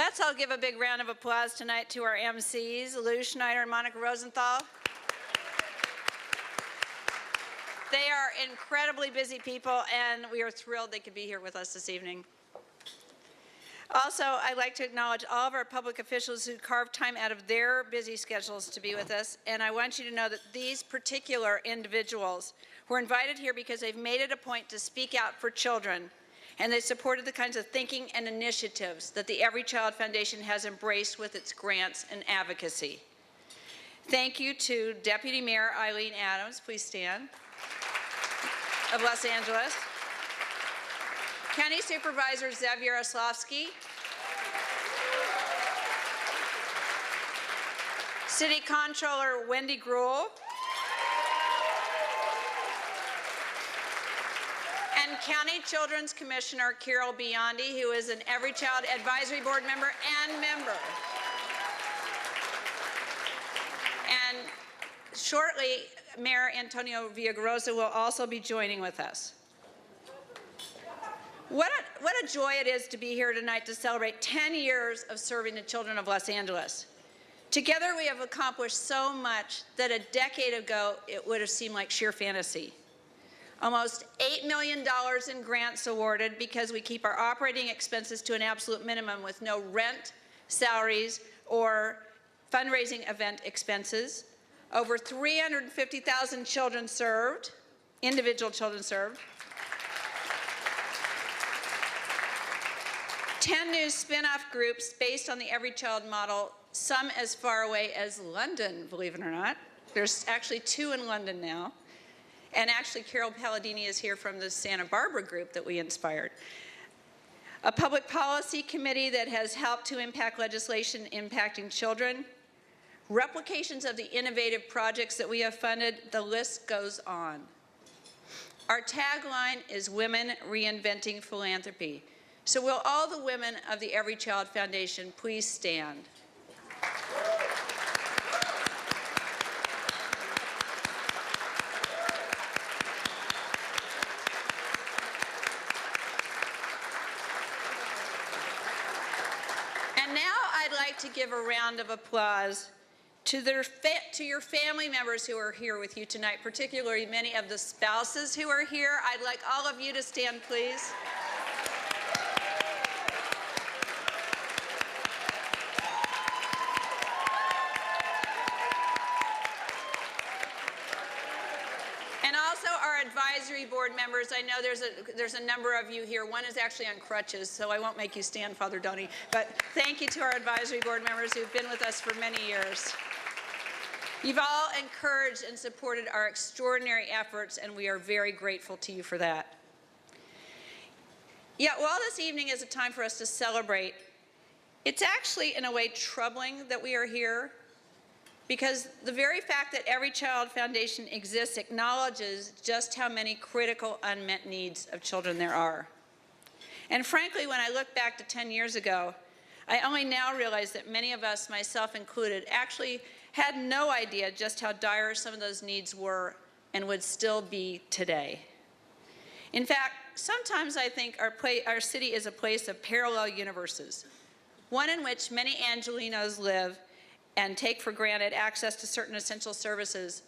Let's all give a big round of applause tonight to our MCs, Lou Schneider and Monica Rosenthal. They are incredibly busy people, and we are thrilled they could be here with us this evening. Also, I'd like to acknowledge all of our public officials who carved time out of their busy schedules to be with us, and I want you to know that these particular individuals were invited here because they've made it a point to speak out for children, and they supported the kinds of thinking and initiatives that the Everychild Foundation has embraced with its grants and advocacy. Thank you to Deputy Mayor Eileen Adams, please stand, of Los Angeles, County Supervisor Zev Yaroslavsky, City Comptroller Wendy Gruhl, and County Children's Commissioner Carol Biondi, who is an Everychild Advisory Board member and member. And shortly, Mayor Antonio Villagrosa will also be joining with us. What a joy it is to be here tonight to celebrate 10 years of serving the children of Los Angeles. Together we have accomplished so much that a decade ago it would have seemed like sheer fantasy. Almost $8 million in grants awarded because we keep our operating expenses to an absolute minimum with no rent, salaries, or fundraising event expenses. Over 350,000 children served, individual children served. 10 new spin-off groups based on the Everychild model, some as far away as London, believe it or not. There's actually 2 in London now. And actually, Carol Palladini is here from the Santa Barbara group that we inspired. A public policy committee that has helped to impact legislation impacting children. Replications of the innovative projects that we have funded, the list goes on. Our tagline is Women Reinventing Philanthropy. So will all the women of the Everychild Foundation please stand? And now I'd like to give a round of applause to your family members who are here with you tonight, particularly many of the spouses who are here. I'd like all of you to stand, please. And also our advisory board members. I know there's a number of you here. One is actually on crutches, so I won't make you stand, Father Donny. But thank you to our advisory board members who've been with us for many years. You've all encouraged and supported our extraordinary efforts, and we are very grateful to you for that. Yet while this evening is a time for us to celebrate, it's actually in a way troubling that we are here, because the very fact that Everychild Foundation exists acknowledges just how many critical unmet needs of children there are. And frankly, when I look back to 10 years ago, I only now realize that many of us, myself included, actually had no idea just how dire some of those needs were and would still be today. In fact, sometimes I think our city is a place of parallel universes, one in which many Angelinos live and take for granted access to certain essential services,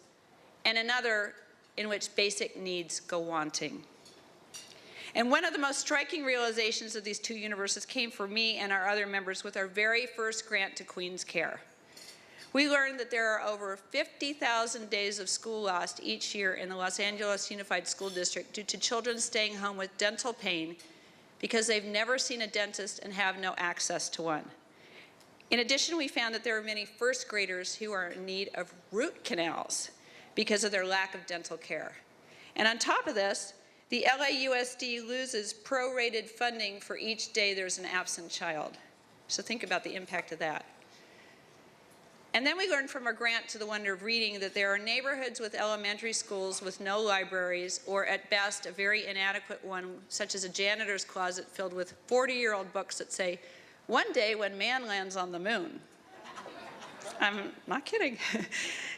and another in which basic needs go wanting. And one of the most striking realizations of these 2 universes came for me and our other members with our very first grant to Queen's Care. We learned that there are over 50,000 days of school lost each year in the Los Angeles Unified School District due to children staying home with dental pain because they've never seen a dentist and have no access to one. In addition, we found that there are many first graders who are in need of root canals because of their lack of dental care. And on top of this, the LAUSD loses prorated funding for each day there's an absent child. So think about the impact of that. And then we learned from our grant to the Wonder of Reading that there are neighborhoods with elementary schools with no libraries, or at best a very inadequate one, such as a janitor's closet filled with 40-year-old books that say, "One day when man lands on the moon." I'm not kidding.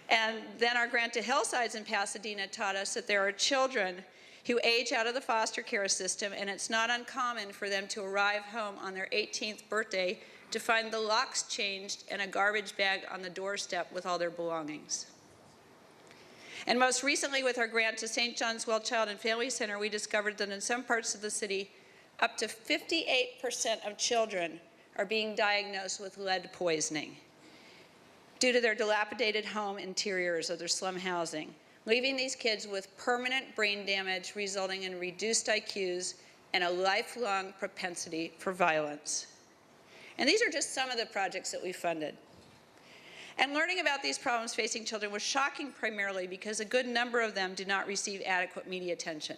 And then our grant to Hillsides in Pasadena taught us that there are children who age out of the foster care system, and it's not uncommon for them to arrive home on their 18th birthday to find the locks changed and a garbage bag on the doorstep with all their belongings. And most recently, with our grant to St. John's Well Child and Family Center, we discovered that in some parts of the city, up to 58% of children are being diagnosed with lead poisoning due to their dilapidated home interiors or their slum housing, leaving these kids with permanent brain damage resulting in reduced IQs and a lifelong propensity for violence. And these are just some of the projects that we funded. And learning about these problems facing children was shocking primarily because a good number of them do not receive adequate media attention.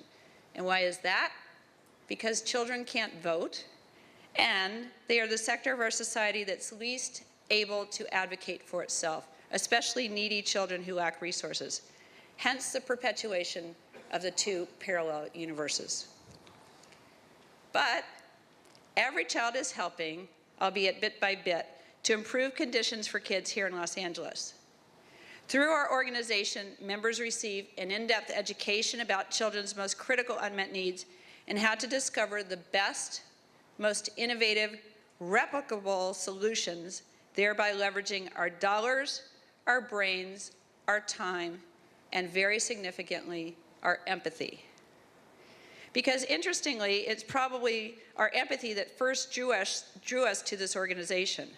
And why is that? Because children can't vote, and they are the sector of our society that's least able to advocate for itself, especially needy children who lack resources. Hence the perpetuation of the two parallel universes. But Everychild is helping, albeit bit by bit, to improve conditions for kids here in Los Angeles. Through our organization, members receive an in-depth education about children's most critical unmet needs and how to discover the best, most innovative, replicable solutions, thereby leveraging our dollars, our brains, our time, and very significantly, our empathy. Because interestingly, it's probably our empathy that first drew us to this organization.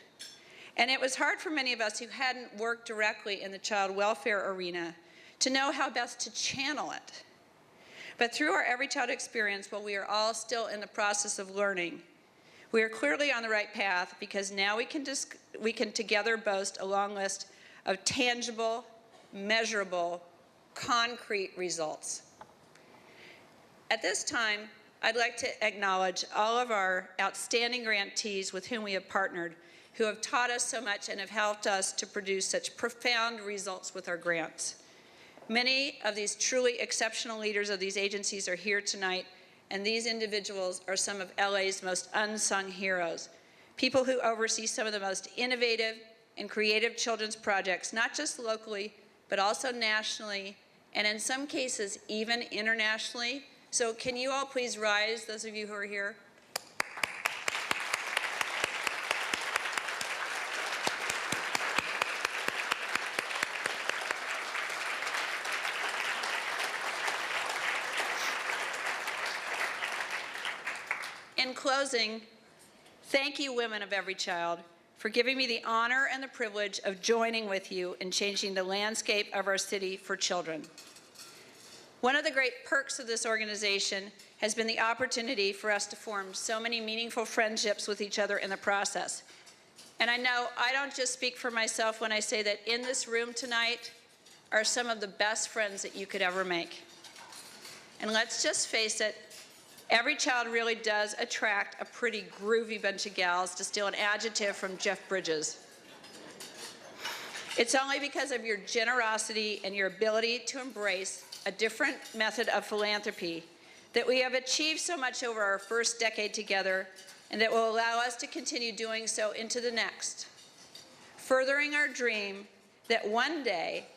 And it was hard for many of us who hadn't worked directly in the child welfare arena to know how best to channel it. But through our Everychild experience, while we are all still in the process of learning, we are clearly on the right path because now we can together boast a long list of tangible, measurable, concrete results. At this time, I'd like to acknowledge all of our outstanding grantees with whom we have partnered, who have taught us so much and have helped us to produce such profound results with our grants. Many of these truly exceptional leaders of these agencies are here tonight, and these individuals are some of LA's most unsung heroes, people who oversee some of the most innovative and creative children's projects, not just locally, but also nationally, and in some cases, even internationally. So can you all please rise, those of you who are here? In closing, thank you, women of Everychild, for giving me the honor and the privilege of joining with you in changing the landscape of our city for children. One of the great perks of this organization has been the opportunity for us to form so many meaningful friendships with each other in the process. And I know I don't just speak for myself when I say that in this room tonight are some of the best friends that you could ever make. And let's just face it, Everychild really does attract a pretty groovy bunch of gals, to steal an adjective from Jeff Bridges. It's only because of your generosity and your ability to embrace a different method of philanthropy that we have achieved so much over our first decade together, and that will allow us to continue doing so into the next, furthering our dream that one day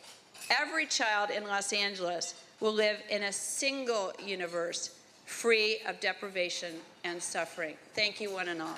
every child in Los Angeles will live in a single universe free of deprivation and suffering. Thank you, one and all.